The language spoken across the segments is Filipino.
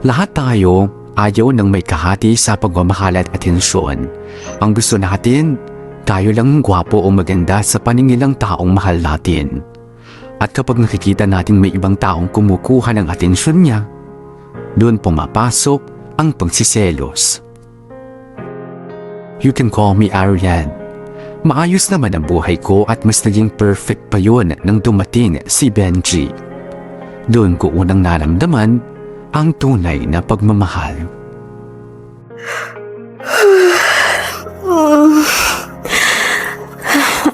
Lahat tayo ayaw ng may kahati sa pagmamahal at atensyon. Ang gusto natin, tayo lang gwapo o maganda sa paningin ng taong mahal natin. At kapag nakikita natin may ibang taong kumukuha ng atensyon niya, doon pumapasok ang pagsiselos. You can call me Arian. Maayos naman ang buhay ko at mas naging perfect pa yun nang dumating si Benji. Doon ko unang naramdaman ang tunay na pagmamahal.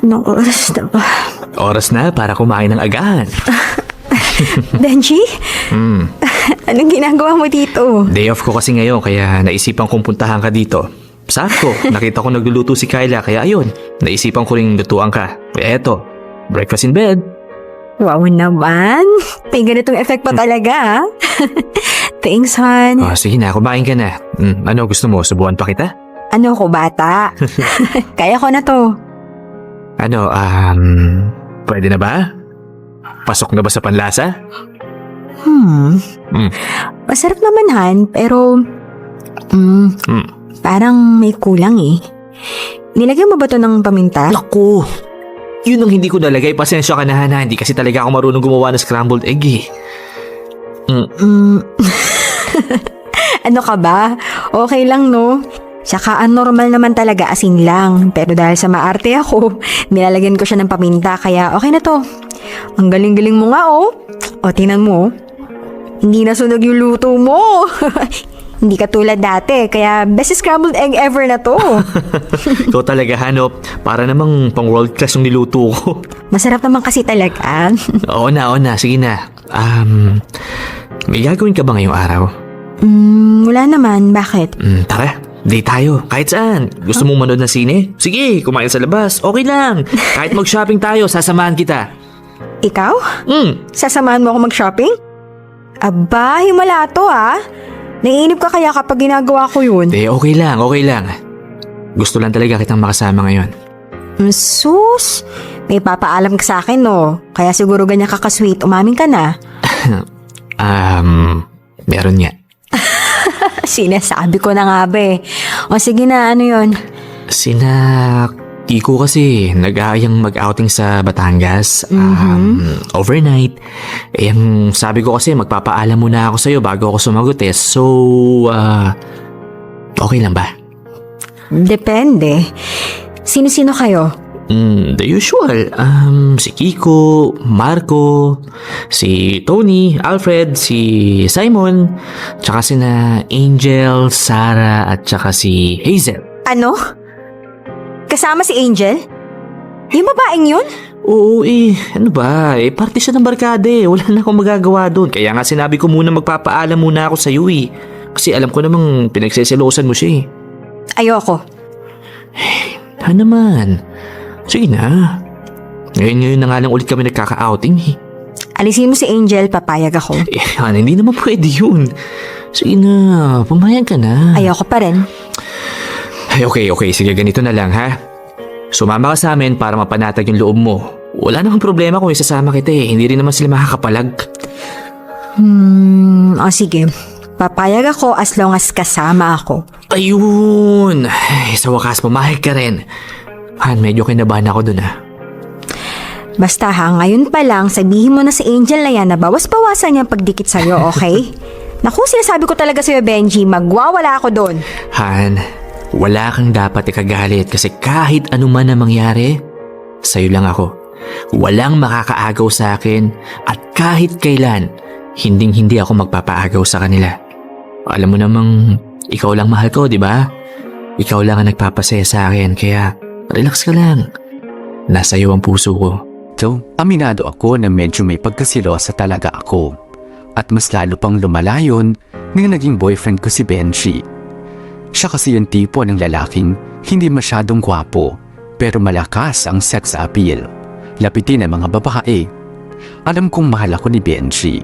Anong oras na ba? Oras na para kumain ng agahan. Benji? Anong ginagawa mo dito? Day off ko kasi ngayon kaya naisipan kong puntahan ka dito. Sakto, nakita ko nagluluto si Kyla kaya ayun, naisipan ko ring lutuan ka. Kaya eto, breakfast in bed. Wow naman. May ganitong effect pa talaga, ha? Thanks, hon. Oh, sige na, kumain ka na. Ano gusto mo, subuan pa kita? Ano ko, bata? Kaya ko na to. Ano, pwede na ba? Pasok na ba sa panlasa? Masarap naman, Han, pero parang may kulang eh. Nilagyan mo ba to ng paminta? Naku! Yun ang hindi ko nalagay. Pasensya ka na, Hana. Hindi kasi talaga ako marunong gumawa ng scrambled egg eh. Ano ka ba? Okay lang, no? Saka normal naman talaga, asin lang. Pero dahil sa maarte ako, nilalagyan ko siya ng paminta, kaya okay na to. Ang galing-galing mo nga, oh. O, tingnan mo, oh. Hindi nasunog yung luto mo. Hindi ka tulad dati, kaya best scrambled egg ever na to. Ito talaga, Hano. Para namang pang world class yung niluto ko. Masarap naman kasi talaga. Oo na. Sige na. May gagawin ka ba ngayong araw? Wala naman. Bakit? Tara, date tayo. Kahit saan. Gusto mong manood ng sine? Sige, kumain sa labas. Okay lang. Kahit mag-shopping tayo, sasamahan kita. Ikaw? Sasamahan mo ako mag-shopping? Aba, himala to ah. Naiinip ka kaya kapag ginagawa ko yun? Okay lang. Gusto lang talaga kitang makasama ngayon. Sus, may papaalam ka sa akin no. Kaya siguro ganyan ka ka-sweet. Umamin ka na. Meron nga. Sinasabi ko na nga ba eh. O sige na, ano yun? Sina Kiko kasi nag-aayang mag-outing sa Batangas overnight. Ang sabi ko kasi magpapaalam muna ako sa'yo bago ako sumagot eh. So, okay lang ba? Depende. Sino-sino kayo? The usual. Si Kiko, Marco, si Tony, Alfred, si Simon, tsaka sina Angel, Sarah, at tsaka si Hazel. Ano? Kasama si Angel? Yung babaeng yun? Oo ano ba? Parte siya ng barkada eh. Wala na akong magagawa doon. Kaya nga sinabi ko muna magpapaalam muna ako sa'yo eh. Kasi alam ko namang pinagseselosan mo siya eh. Ayoko. Naman. Sige na. Ngayon na nga lang ulit kami nagkaka-outing eh. Alisin mo si Angel, papayag ako. Hindi naman pwede yun. Sige na, pumayag ka na. Ayoko pa rin. Okay. Sige, ganito na lang ha. Sumama ka sa amin para mapanatag yung loob mo. Wala namang problema kung isasama kita eh. Hindi rin naman sila makakapalag. O sige. Papayag ako as long as kasama ako. Ayun! Sa wakas, pumayag ka rin. Han, medyo kinabahan ako dun ha. Basta ha, ngayon pa lang, sabihin mo na si Angel na yan na bawas-bawasan niyang pagdikit sa'yo, okay? Naku, sinasabi ko talaga sa'yo, Benji, magwawala ako doon. Han, wala kang dapat ikagalit kasi kahit ano man ang mangyari, sa'yo lang ako. Walang makakaagaw sa akin at kahit kailan, hinding-hindi ako magpapaagaw sa kanila. Alam mo namang ikaw lang mahal ko, di ba? Ikaw lang ang nagpapasaya sa akin, kaya relax ka lang. Nasa iyo ang puso ko. So, aminado ako na medyo may pagkasilosa talaga ako. At mas lalo pang lumalayon nang naging boyfriend ko si Benji. Siya kasi yung tipo ng lalaking hindi masyadong gwapo pero malakas ang sex appeal. Lapitin ang mga babae. Alam kong mahal ako ni Benji.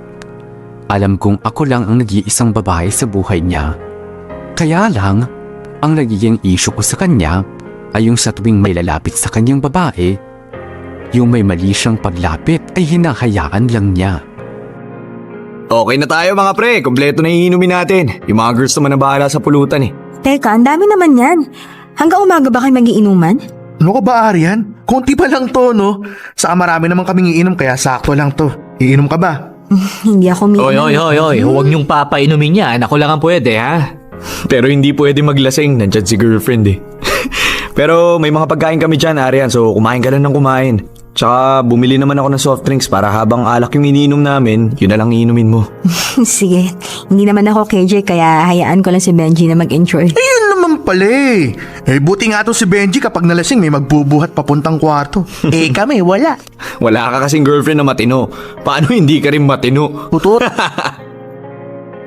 Alam kong ako lang ang nag-iisang babae sa buhay niya. Kaya lang, ang nagiging issue ko sa kanya ay yung sa tuwing may lalapit sa kanyang babae, yung may mali siyang paglapit ay hinahayaan lang niya. Okay na tayo mga pre, kompleto na yung inumin natin. Yung mga girls naman na bahala sa pulutan eh. Teka, ang dami naman yan. Hanggang umaga ba kayo mag-iinuman? Ano ka ba, Arian? Konti pa lang to, no? Saka marami naman kaming iinom kaya sakto lang to. Iinom ka ba? Hindi ako Oy, huwag niyong papainumin yan. Ako lang ang pwede, ha? Pero hindi pwede maglasing, nandyan si girlfriend eh. Pero may mga pagkain kami dyan, Arian, so kumain ka lang ng kumain. Tsaka bumili naman ako ng soft drinks para habang alak yung iniinom namin, yun na lang iinumin mo. Sige, hindi naman ako KJ kaya hayaan ko lang si Benji na mag-enjoy. Ayun naman pala eh. Buti nga to si Benji kapag nalasing may magbubuhat papuntang kwarto. Kami wala. Wala ka kasing girlfriend na matino. Paano hindi ka rin matino? Tutur.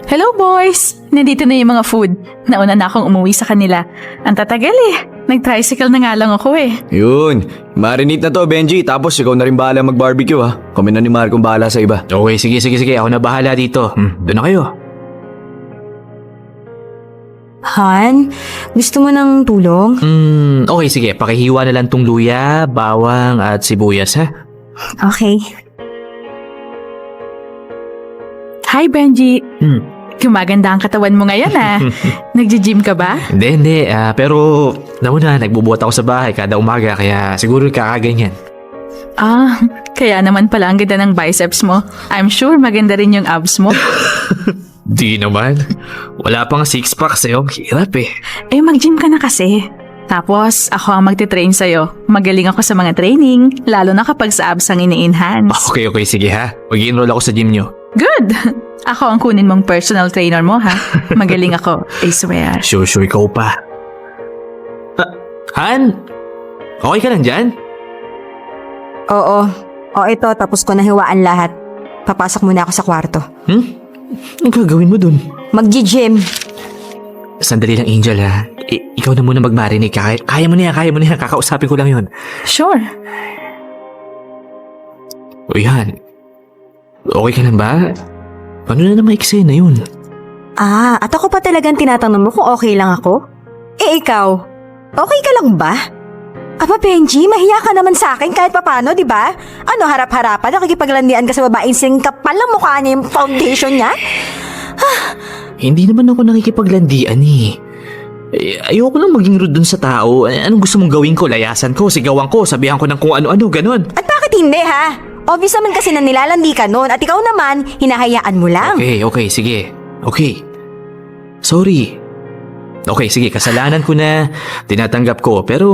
Hello boys! Nandito na yung mga food. Nauna na akong umuwi sa kanila. Ang tatagal eh. Nag-tricycle na nga lang ako eh. Yun, marinate na to Benji, tapos ikaw na rin bahala mag-barbecue ha. Kami na ni Marco bahala sa iba. Okay, sige. Ako na bahala dito. Doon na kayo. Han, gusto mo ng tulong? Okay, sige. Pakihiwa na lang tong luya, bawang at sibuyas, ha? Okay. Hi Benji! Gumaganda ang katawan mo ngayon ah. Nagji-gym ka ba? Hindi. Pero, nauna, nagbubuhat ako sa bahay kada umaga, kaya siguro kakaganyan. Ah, kaya naman pala ang ganda ng biceps mo. I'm sure maganda rin yung abs mo. Di naman. Wala pang six-pack sa'yo. Hirap eh. Eh mag-gym ka na kasi. Tapos ako ang magte-train sa'yo. Magaling ako sa mga training, lalo na kapag sa abs ang ini-enhance. Okay, sige ha. Mag-i-enroll ako sa gym nyo. Good! Ako ang kunin mong personal trainer mo ha. Magaling ako, I swear. Sure, ikaw pa. Han? Okay ka lang dyan? Oo. O ito, tapos ko nahiwaan lahat. Papasok muna ako sa kwarto. Anong gagawin mo dun? Mag-gym. Sandali lang, Angel ha. Ikaw na muna mag-marinate. Kaya mo na yan. Kakausapin ko lang yun. Sure. O yan. Okay ka lang ba? Paano na naman eksena yun? At ako pa talagang tinatanong mo kung okay lang ako? Eh ikaw, okay ka lang ba? Aba Benji, mahiya ka naman sa akin kahit papano, di ba? Ano, harap-harapan, nakikipaglandian ka sa babaeng singkapal ang mukha niya yung foundation niya? Hindi naman ako nakikipaglandian eh. Ayoko lang maging rude dun sa tao. Anong gusto mong gawin ko? Layasan ko, sigawan ko, sabihan ko ng kung ano-ano, ganon. At bakit hindi ha? Obvious naman kasi na nilalandi ka nun at ikaw naman, hinahayaan mo lang. Okay, sige. Okay. Sorry. Okay, sige, kasalanan ko na, tinatanggap ko, pero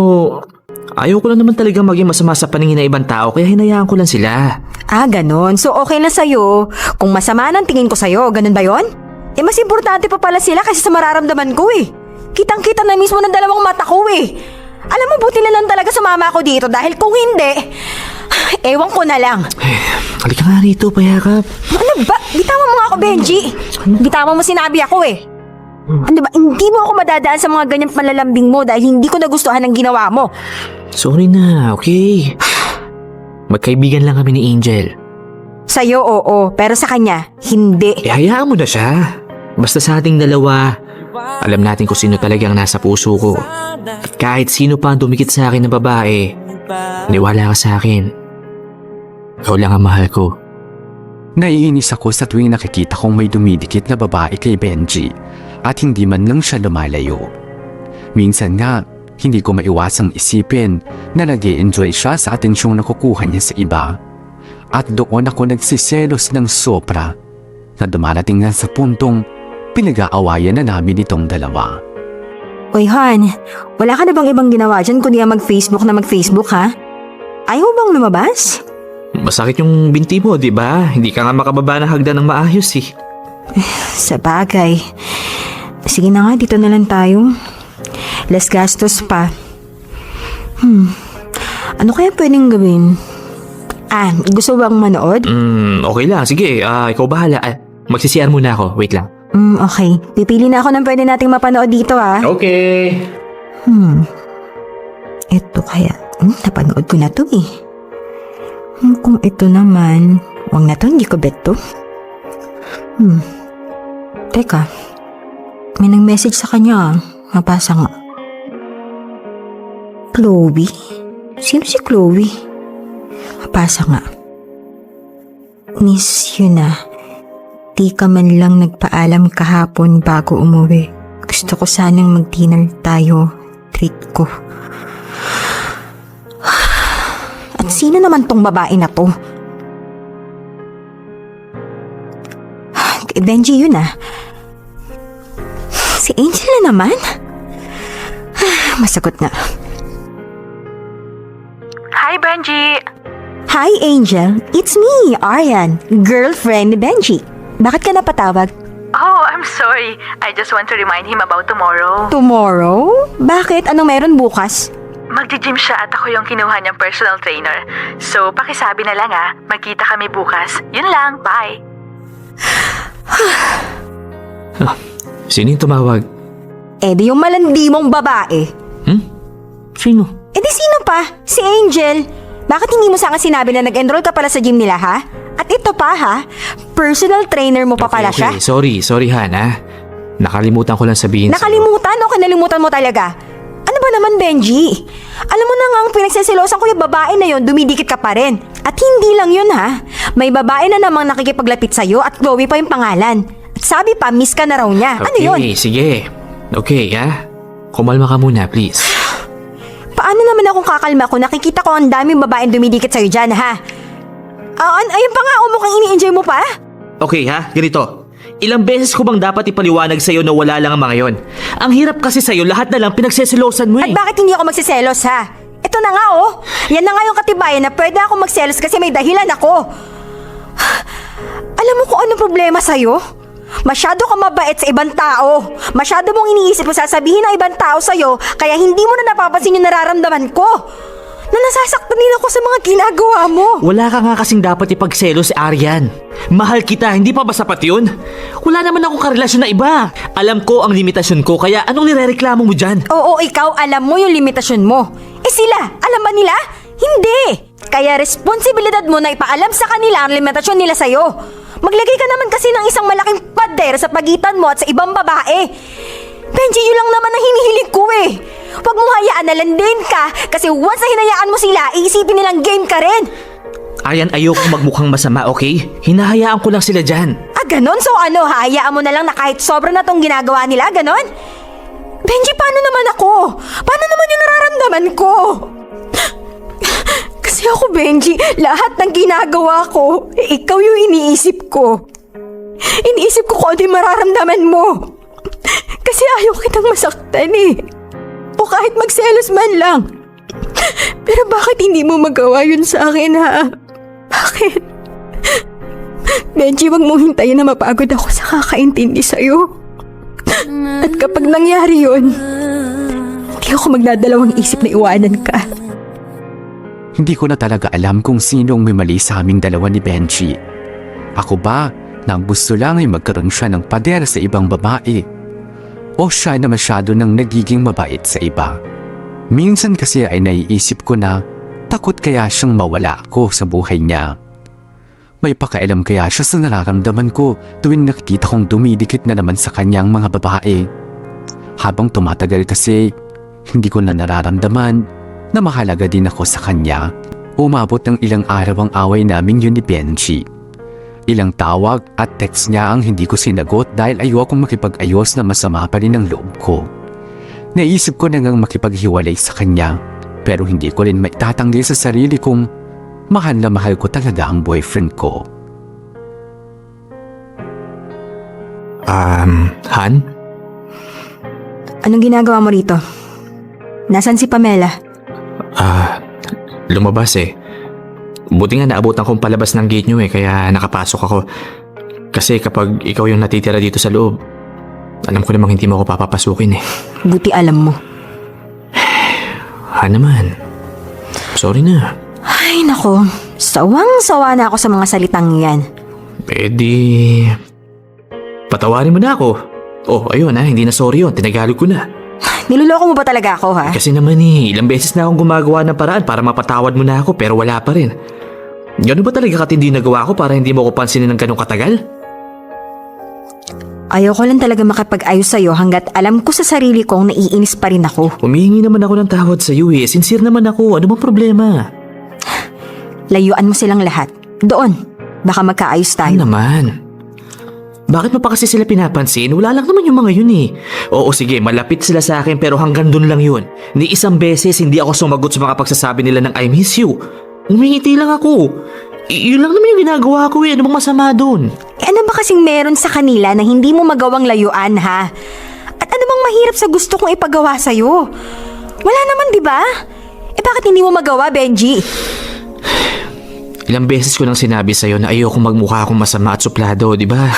ayaw ko lang naman talaga maging masama sa paningin ng ibang tao, kaya hinayaan ko lang sila. Ganon. So okay na sa'yo. Kung masama ng tingin ko sa'yo, ganun ba yon? Eh mas importante pa pala sila kasi sa mararamdaman ko eh. Kitang-kita na mismo ng dalawang mata ko eh. Alam mo, buti na lang talaga sumama ako dito dahil kung hindi, ewan ko na lang. Halika nga rito, payakap. Ano ba? Bitawan mo nga ako, Benji. Bitawan mo sinabi ako eh. Ano ba? Hindi mo ako madadaan sa mga ganyang panlalambing mo dahil hindi ko nagustuhan ang ginawa mo. Sorry na, okay? Magkaibigan lang kami ni Angel. Sa'yo, oo. Pero sa kanya, hindi. Hayaan mo na siya. Basta sa ating dalawa, alam natin kung sino talagang nasa puso ko. At kahit sino pa ang dumikit sa akin na babae, niwala ka sa akin. Ikaw lang ang mahal ko. Naiinis ako sa tuwing nakikita kong may dumidikit na babae kay Benji at hindi man lang siya lumalayo. Minsan nga, hindi ko maiwasang isipin na nag-i-enjoy siya sa atensyong nakukuha niya sa iba. At doon ako nagsiselos ng sobra na dumarating nga sa puntong pinag-aawayan na namin itong dalawa. Uy, Han, wala ka na bang ibang ginawa dyan kundi ang mag-Facebook ha? Ayaw mo bang lumabas? Masakit yung binti mo, di ba? Hindi ka nga makababa ng hagdan ng maayos eh. Sa bagay. Sige na nga, dito na lang tayo. Less gastos pa. Ano kaya pwedeng gawin? Gusto bang manood? Okay lang. Sige, ikaw bahala. Magsisiyar muna ako. Wait lang. Okay. Pipili na ako ng pwede nating mapanood dito Okay. Ito kaya. Napanood ko na to eh. Kung ito naman, wag na to, hindi ko bet to. Teka. May nag-message sa kanya. Mabasa nga. Chloe? Sino si Chloe? Mabasa nga. Miss you na. Di ka man lang nagpaalam kahapon bago umuwi. Gusto ko sanang mag-dinner tayo. Treat ko. At sino naman tong babae na to? Benji yun ah. Si Angel na naman? Masagot na. Hi, Benji! Hi Angel, it's me, Aryan, girlfriend ni Benji. Bakit ka napatawag? Oh, I'm sorry. I just want to remind him about tomorrow. Tomorrow? Bakit? Anong meron bukas? Magji-gym siya at ako yung kinuha niyang personal trainer. So, pakisabi na lang magkita kami bukas. Yun lang, bye! Sino yung tumawag? Eh di yung malandi mong babae. Sino? Eh di sino pa? Si Angel. Bakit hindi mo sa akin sinabi na nag-enroll ka pala sa gym nila ha? At ito pa ha? Personal trainer mo pa pala siya? Okay, sorry Han ha. Nakalimutan ko lang sabihin Nakalimutan o kinalimutan mo talaga? Ano ba naman Benji? Alam mo na nga ang pinagsisilosan ko yung babae na yon, dumidikit ka pa rin. At hindi lang yun ha. May babae na namang nakikipaglapit sa'yo at Chloe pa yung pangalan. At sabi pa, miss ka na raw niya. Ano yun? Okay, sige. Okay ha. Kumalma ka muna, please. Paano naman akong kakalma kung nakikita ko ang daming babaeng dumidikit sa'yo dyan, ha? Ayun pa nga, mukhang ini-enjoy mo pa? Okay ha, ganito. Ilang beses ko bang dapat ipaliwanag sa'yo na wala lang ang mga yon? Ang hirap kasi sa'yo, lahat na lang pinagsesilosan mo At eh. bakit hindi ako magsiselos, ha? Ito na nga, oh. Yan na nga yung katibayan na pwede ako magselos kasi may dahilan ako. Alam mo kung anong problema sa'yo? Masyado ka mabait sa ibang tao. Masyado mong iniisip mo sasabihin ng ibang tao sa'yo kaya hindi mo na napapansin yung nararamdaman ko. Na nasasaktan din ako sa mga ginagawa mo. Wala ka nga kasing dapat ipagselos, Aryan. Mahal kita, hindi pa ba sapat yun? Wala naman akong karelasyon na iba. Alam ko ang limitasyon ko, kaya anong nirereklamo mo dyan? Oo, ikaw alam mo yung limitasyon mo. Eh sila, alam ba nila? Hindi. Kaya responsibilidad mo na ipaalam sa kanila ang limitasyon nila sa'yo. Maglagay ka naman kasi ng isang malaking pader sa pagitan mo at sa ibang babae. Benji, yun lang naman ang hinihiling ko eh. Huwag mong hayaan na landin ka kasi once na hinayaan mo sila, iisipin nilang game ka rin. Aryan, ayoko magmukhang masama, okay? Hinahayaan ko lang sila dyan. Ganon? So ano, hayaan mo na lang na kahit sobra na tong ginagawa nila, ganon? Benji, paano naman ako? Paano naman yung nararamdaman ko? Kasi ako, Benji, lahat ng ginagawa ko, ikaw yung iniisip ko. Iniisip ko kung ano yung mararamdaman mo. Kasi ayaw kitang masaktan eh. O kahit magselos man lang. Pero bakit hindi mo magawa yun sa akin, ha? Bakit? Benji, wag mong hintayin na mapagod ako sa kakaintindi sa'yo. At kapag nangyari yun, hindi ako magdadalawang isip na iwanan ka. Hindi ko na talaga alam kung sinong may mali sa aming dalawa ni Benji. Ako ba na ang gusto lang ay magkaroon siya ng pader sa ibang babae? O siya na masyado nang nagiging mabait sa iba? Minsan kasi ay naiisip ko na takot kaya siyang mawala ako sa buhay niya. May pakailam kaya siya sa nararamdaman ko tuwing nakikita kong dumidikit na naman sa kanyang mga babae. Habang tumatagal kasi, hindi ko na nararamdaman na mahalaga din ako sa kanya. Umabot ng ilang araw ang away namin yun ni Benji. Ilang tawag at text niya ang hindi ko sinagot dahil ayokong makipag-ayos na masama pa rin ang loob ko. Naisip ko na ngang makipaghiwalay sa kanya, pero hindi ko rin maitatanggi sa sarili kong mahal na mahal ko talaga ang boyfriend ko. Han? Anong ginagawa mo rito? Nasaan si Pamela? Lumabas eh. Buti nga naabutan kong palabas ng gate nyo eh, kaya nakapasok ako. Kasi kapag ikaw yung natitira dito sa loob, alam ko namang hindi mo ako papapasukin eh. Buti alam mo. Naman. Sorry na. Ay nako, sawang-sawa na ako sa mga salitang yan. Eh di... patawarin mo na ako. Oh, ayun hindi na sorry yun. Tinagalog ko na. Niloloko mo ba talaga ako, ha? Kasi naman ilang beses na akong gumagawa ng paraan para mapatawad mo na ako pero wala pa rin. Gano'n ba talaga katindi nagawa ko para hindi mo ko pansinin ng ganong katagal? Ayaw ko lang talaga makipag-ayos sa'yo hanggat alam ko sa sarili kong naiinis pa rin ako. Humihingi naman ako ng tawad sa iyo eh. Sincere naman ako. Ano bang problema? Layuan mo silang lahat. Doon. Baka magkaayos tayo. Ano naman? Bakit mo pa kasi sila pinapansin? Wala lang naman yung mga yun eh. Oo sige, malapit sila sa akin pero hanggang dun lang yun. Ni isang beses hindi ako sumagot sa mga pagsasabi nila ng I miss you. Umingiti lang ako. Yun lang naman yung ginagawa ko eh. Ano bang masama dun? Ano ba kasing meron sa kanila na hindi mo magawang layuan, ha? At ano bang mahirap sa gusto kong ipagawa sa'yo? Wala naman, di ba? Bakit hindi mo magawa, Benji? Ilang beses ko nang sinabi sa'yo na ayokong magmukha akong masama at suplado, di ba?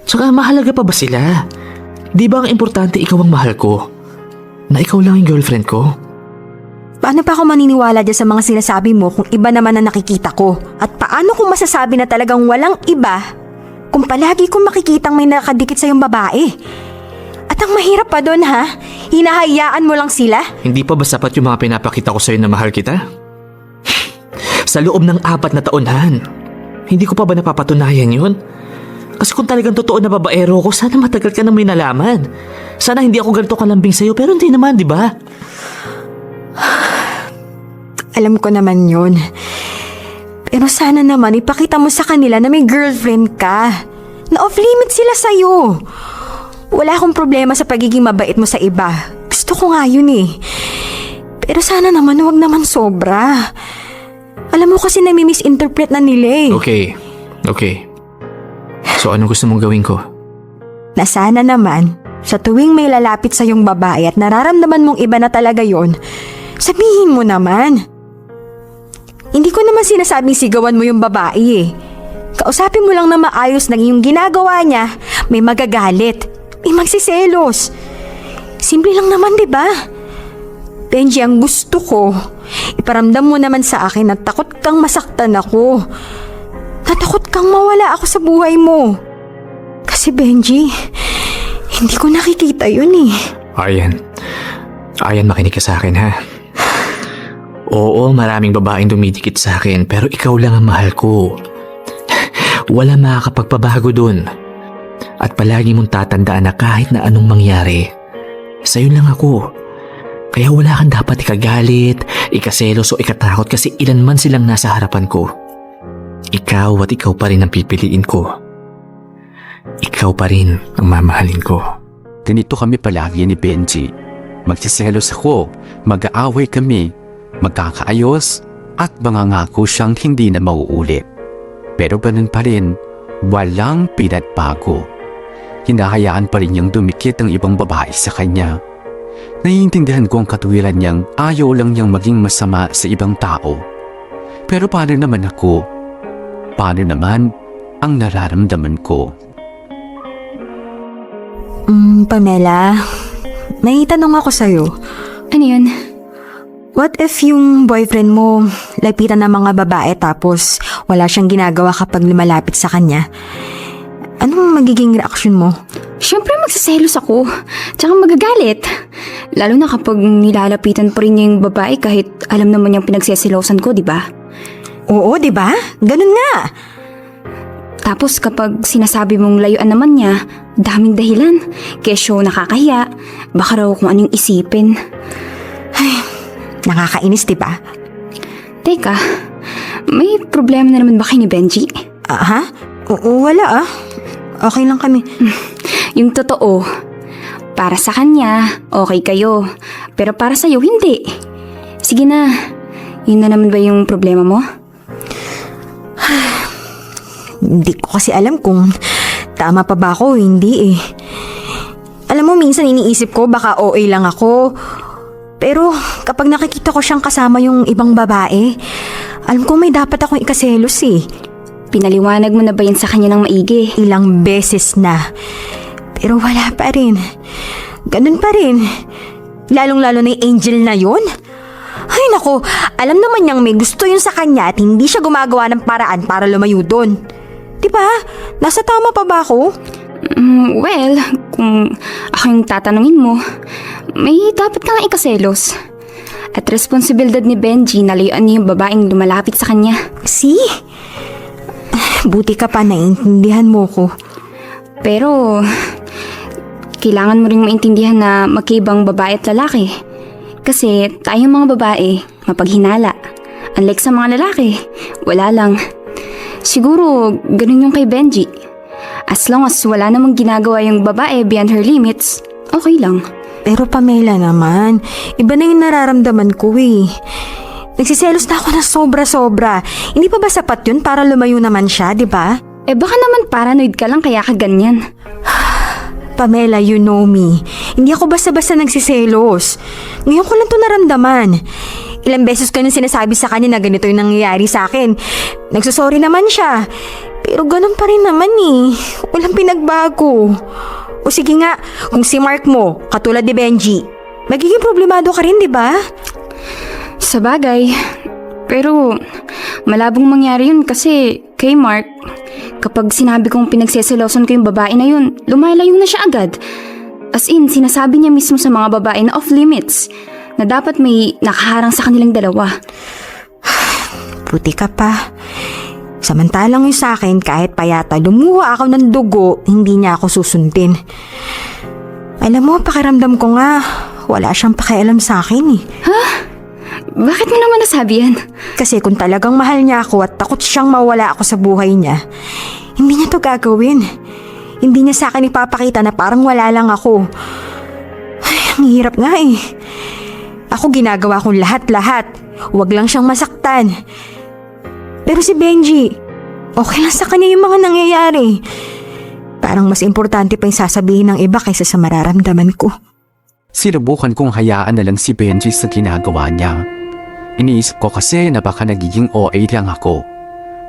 Tsaka mahalaga pa ba sila? Di ba ang importante ikaw ang mahal ko? Na ikaw lang yung girlfriend ko? Paano pa ako maniniwala dyan sa mga sinasabi mo kung iba naman ang nakikita ko? At paano kung masasabi na talagang walang iba kung palagi kong makikitang may nakadikit sa yung babae? At ang mahirap pa doon, ha? Hinahayaan mo lang sila? Hindi pa ba sapat yung mga pinapakita ko sa'yo na mahal kita? Sa loob ng 4 na taon, Han. Hindi ko pa ba napapatunayan yun? Kasi kung talagang totoo na babaero ko, sana matagal ka na may nalaman. Sana hindi ako ganito kalambing sa'yo, pero hindi naman, di ba? Alam ko naman yun. Pero sana naman ipakita mo sa kanila na may girlfriend ka. Na off-limit sila sa'yo. Wala akong problema sa pagiging mabait mo sa iba. Gusto ko nga yun eh. Pero sana naman huwag naman sobra. Alam mo kasi nami-misinterpret na nila eh. Okay. So anong gusto mong gawin ko? Na sana naman, sa tuwing may lalapit sa yung babae at nararamdaman mong iba na talaga yon, sabihin mo naman. Hindi ko naman sinasabing sigawan mo yung babae eh. Kausapin mo lang na maayos na yung ginagawa niya, may magagalit, may magsiselos. Simple lang naman, di ba? Benji, ang gusto ko, iparamdam mo naman sa akin na takot kang masaktan ako. Natakot kang mawala ako sa buhay mo. Kasi Benji, hindi ko nakikita yun eh. Aryan, makinig ka sa akin ha. Oo, maraming babaeng dumidikit sa akin pero ikaw lang ang mahal ko. Wala makakapagpabago dun. At palagi mong tatandaan na kahit na anong mangyari, sa'yo lang ako. Kaya wala kang dapat ikagalit, ikaselos o ikatakot kasi ilan man silang nasa harapan ko. Ikaw at ikaw pa rin ang pipiliin ko. Ikaw pa rin ang mamahalin ko. Ganito kami palagi ni Benji. Magsiselos ako, mag-aaway kami, magkakaayos, at mangangako siyang hindi na mauulit. Pero ganun pa rin, walang pinagbago. Hinahayaan pa rin niyang dumikit ang ibang babae sa kanya. Naiintindihan ko ang katuwiran niyang ayaw lang niyang maging masama sa ibang tao. Pero paano naman ako? Paano naman ang nararamdaman ko? Pamela, may tanong ako sa'yo. Ano yun? What if yung boyfriend mo lapitan ng mga babae tapos wala siyang ginagawa kapag lumalapit sa kanya? Anong magiging reaksyon mo? Siyempre magsaselos ako. Tsaka magagalit. Lalo na kapag nilalapitan pa rin niya yung babae kahit alam naman niyang pinagseselosan ko, di ba? Oo, di ba? Ganun nga. Tapos kapag sinasabi mong layuan naman niya, daming dahilan. Kesyo nakakahiya. Baka raw kung anong isipin. Nakakainis, di ba? Teka, may problema na naman ba kayo ni Benji? Ha? Oo, wala ah. Okay lang kami. Yung totoo, para sa kanya, okay kayo. Pero para sa'yo, hindi. Sige na, yun na naman ba yung problema mo? Hindi ko kasi alam kung tama pa ba ako o hindi eh. Alam mo, minsan iniisip ko baka OA lang ako. Pero kapag nakikita ko siyang kasama yung ibang babae, alam ko may dapat akong ikaselos eh. Pinaliwanag mo na ba yan sa kanya ng maigi? Ilang beses na. Pero wala pa rin. Ganun pa rin. Lalong-lalo na yung Angel na yun. Ay nako, alam naman niyang may gusto yun sa kanya at hindi siya gumagawa ng paraan para lumayo doon. Diba? Nasa tama pa ba ako? Well, kung ako yung tatanungin mo, may dapat kang ikaselos. At responsibilidad ni Benji na layuan niya yung babaeng lumalapit sa kanya. See? Buti ka pa, naiintindihan mo ko. Pero, kailangan mo ring maintindihan na magkaibang babae at lalaki. Kasi tayong mga babae, mapaghinala. Unlike sa mga lalaki, wala lang. Siguro, ganun yung kay Benji. As long as wala namang ginagawa yung babae beyond her limits, okay lang. Pero Pamela naman, iba na yung nararamdaman ko eh. Nagsiselos na ako ng sobra-sobra. Hindi pa ba sapat yun para lumayo naman siya, di ba? Baka naman paranoid ka lang kaya ka ganyan. Pamela, you know me. Hindi ako basta-basta nagsiselos. Ngayon ko lang to naramdaman. Ilang beses ko nang sinasabi sa kanya na ganito yung nangyayari sa akin. Nagsusorry naman siya. Pero ganun pa rin naman eh. Walang pinagbago. O sige nga, kung si Mark mo, katulad ni Benji, magiging problemado ka rin, di ba? Sabagay. Pero malabong mangyari yun kasi kay Mark, kapag sinabi kong pinagseselosan ko yung babae na yun, lumalayo na siya agad. As in, sinasabi niya mismo sa mga babae na off limits, na dapat may nakaharang sa kanilang dalawa. Puti ka pa. Samantalang yung sa akin, kahit payata lumuha ako ng dugo, hindi niya ako susundin. Alam mo, pakiramdam ko nga, wala siyang pakialam sa akin eh. Bakit mo naman nasabi yan? Kasi kung talagang mahal niya ako at takot siyang mawala ako sa buhay niya, hindi niya to gagawin. Hindi niya sa akin ipapakita na parang wala lang ako. Ay, ang hirap nga eh. Ako ginagawa kong lahat-lahat. Huwag lang siyang masaktan. Pero si Benji, okay lang sa kanya yung mga nangyayari. Parang mas importante pa yung sasabihin ng iba kaysa sa mararamdaman ko. Sinubukan kong hayaan na lang si Benji sa ginagawa niya. Iniisip ko kasi na baka nagiging OA lang ako.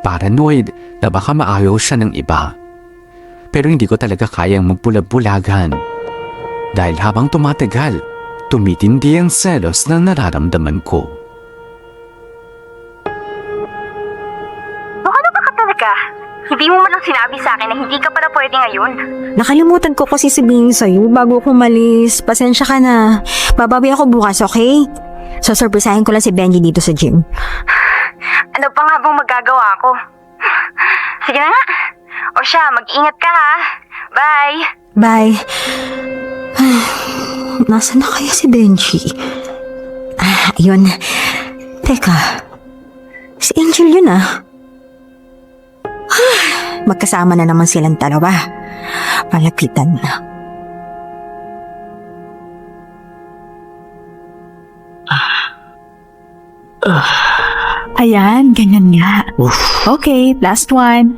Paranoid na baka maayaw siya ng iba. Pero hindi ko talaga kayang magbulag-bulagan. Dahil habang tumatagal, tumitindi ang selos na nararamdaman ko. Ano ba ka talaga? Hindi mo man lang sinabi sa akin na hindi ka pala pwede ngayon. Nakalimutan ko kasi sabihin sa'yo bago ako umalis. Pasensya ka na. Babawi ako bukas, okay? So, surprisahin ko lang si Benji dito sa gym. Ano pa nga bang magagawa ko? Sige na nga. O siya, mag-ingat ka ha. Bye! Bye. Nasaan na kaya si Benji? Yun. Teka. Si Angel yun ah. Magkasama na naman silang dalawa. Malapitan na. Ayan, ganyan nga. Okay, last one.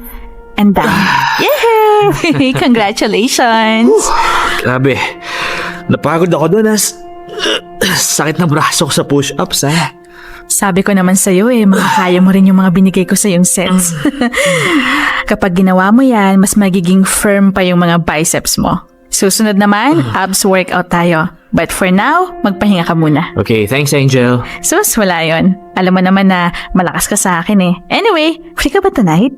And done. Yay! Congratulations! Grabe. Napagod ako doon sakit ng braso ko sa push-ups Sabi ko naman sa'yo makakaya mo rin yung mga binigay ko sa yung sets. Kapag ginawa mo yan, mas magiging firm pa yung mga biceps mo. Susunod naman, abs workout tayo. But for now, magpahinga ka muna. Okay, thanks Angel. Sus, wala yun. Alam mo naman na malakas ka sa akin Anyway, free ka ba tonight?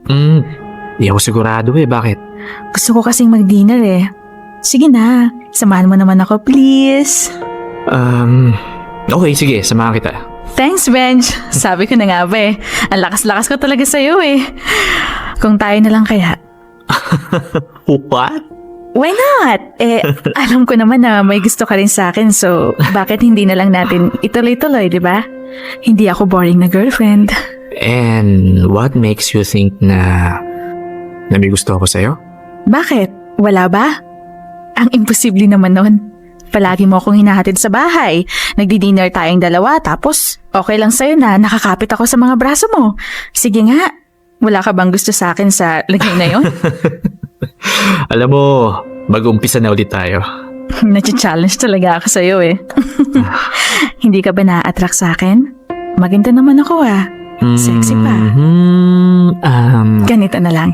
Di ako sigurado bakit? Gusto ko kasing mag-dinner Sige na, samahan mo naman ako please. Okay, sige, samahan kita. Thanks, Benj. Sabi ko na nga ba ang lakas-lakas ko talaga sa'yo Kung tayo na lang kaya. What? Why not? Alam ko naman na may gusto ka rin sa akin, so bakit hindi na lang natin ituloy-tuloy, di ba? Hindi ako boring na girlfriend. And what makes you think na may gusto ako sa'yo? Bakit? Wala ba? Ang imposible naman nun. Palagi mo akong hinahatid sa bahay. Nagdi-dinner tayong dalawa, tapos okay lang sa'yo na nakakapit ako sa mga braso mo. Sige nga, wala ka bang gusto sa akin sa lagay na yon? Alam mo, mag-umpisa na ulit tayo. Nachi-challenge talaga ako sa'yo Hindi ka ba na-attract sa akin? Maganda naman ako Sexy pa. Ganito na lang.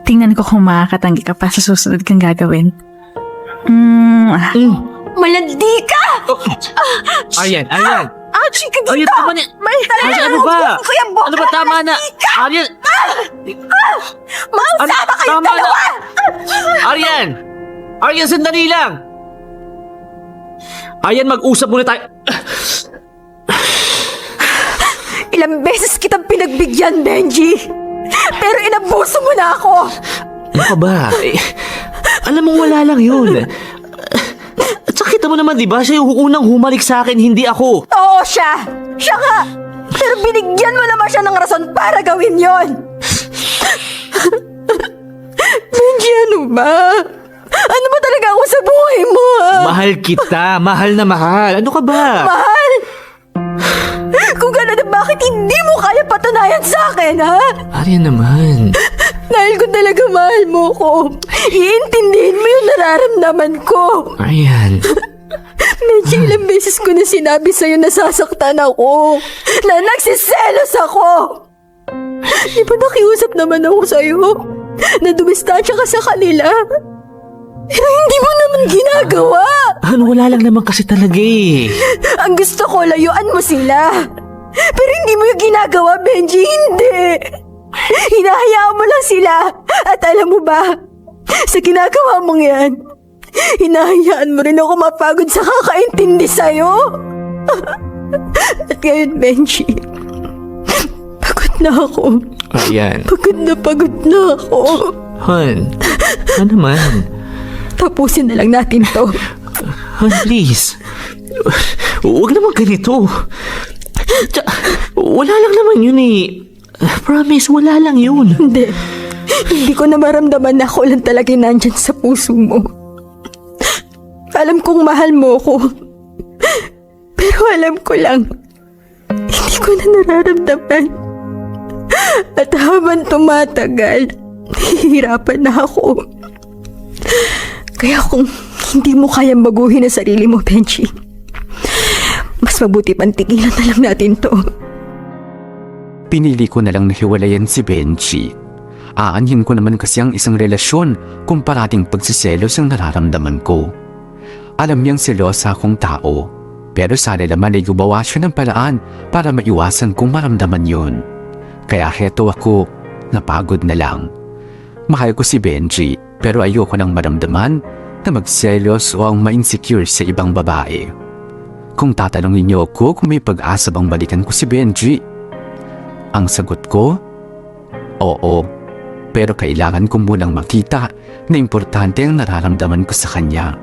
Tingnan ko kung makakatanggi ka pa sa susunod kang gagawin. Malandi ka! Aryan! Ouchie ka dito! Aryan, tama na! Aryan, ano ba? Ano ba, tama na? Aryan! Mausama kayong Tama na! dalawa! Aryan! Aryan, sandali lang! Aryan, mag-usap muna tayo. Ilang beses kitang pinagbigyan, Benji. Pero inabuso mo na ako. Ano ka ba? Alam mo, wala lang yun. At saka kita mo naman, di ba? Siya yung unang humalik sa akin, hindi ako. Oo, siya. Siya nga. Pero binigyan mo naman siya ng rason para gawin yon. Benji, ano ba? Ano ba talaga ako sa buhay mo, ha? Mahal kita, mahal na mahal. Ano ka ba? Mahal? Kung gano'n, bakit hindi mo kaya patunayan sa akin, ha? Aryan naman. Dahil kung talaga mahal mo ko, iintindihin mo yung nararamdaman ko. Aryan. Medyo ilang beses ko na sinabi sa'yo na sasaktan ako, na nagsiselos ako. Di ba nakiusap naman ako sa'yo na dumistansya ka sa kanila? Pero hindi mo naman ginagawa. Wala lang naman kasi talaga eh. Ang gusto ko, layuan mo sila. Pero hindi mo yung ginagawa, Benji, hindi. Hinahayaan mo lang sila. At alam mo ba, sa ginagawa mong yan, hinahayaan mo rin ako mapagod sa kakaintindi sa'yo. At ngayon, Benji, pagod na ako. Aryan. Pagod na ako. Han, ano naman? Tapusin na lang natin to. Han, please. Huwag naman ganito. Wala lang naman yun eh. Promise, wala lang yun. Hindi ko na maramdaman na ako lang talaga nandyan sa puso mo. Alam kong mahal mo ko. Pero alam ko lang, hindi ko na nararamdaman. At habang tumatagal, nahihirapan na ako. Kaya kung hindi mo kayang baguhin ang sarili mo, Benji, mas mabuti pang tigilan na lang natin to. Pinili ko na lang nahiwalayan si Benji. Aanhin ko naman kasi ang isang relasyon kung parating pagsiselos ang nararamdaman ko. Alam niyang selosa akong tao, pero sana naman ay gumawa siya ng paraan para maiwasan kong maramdaman yun. Kaya heto ako, napagod na lang. Mahal ko si Benji, pero ayoko nang maramdaman na magselos o ang ma-insecure sa ibang babae. Kung tatanungin niyo ako kung may pag-asa bang balikan ko si Benji, ang sagot ko, oo. Pero kailangan ko munang makita na importante ang nararamdaman ko sa kanya.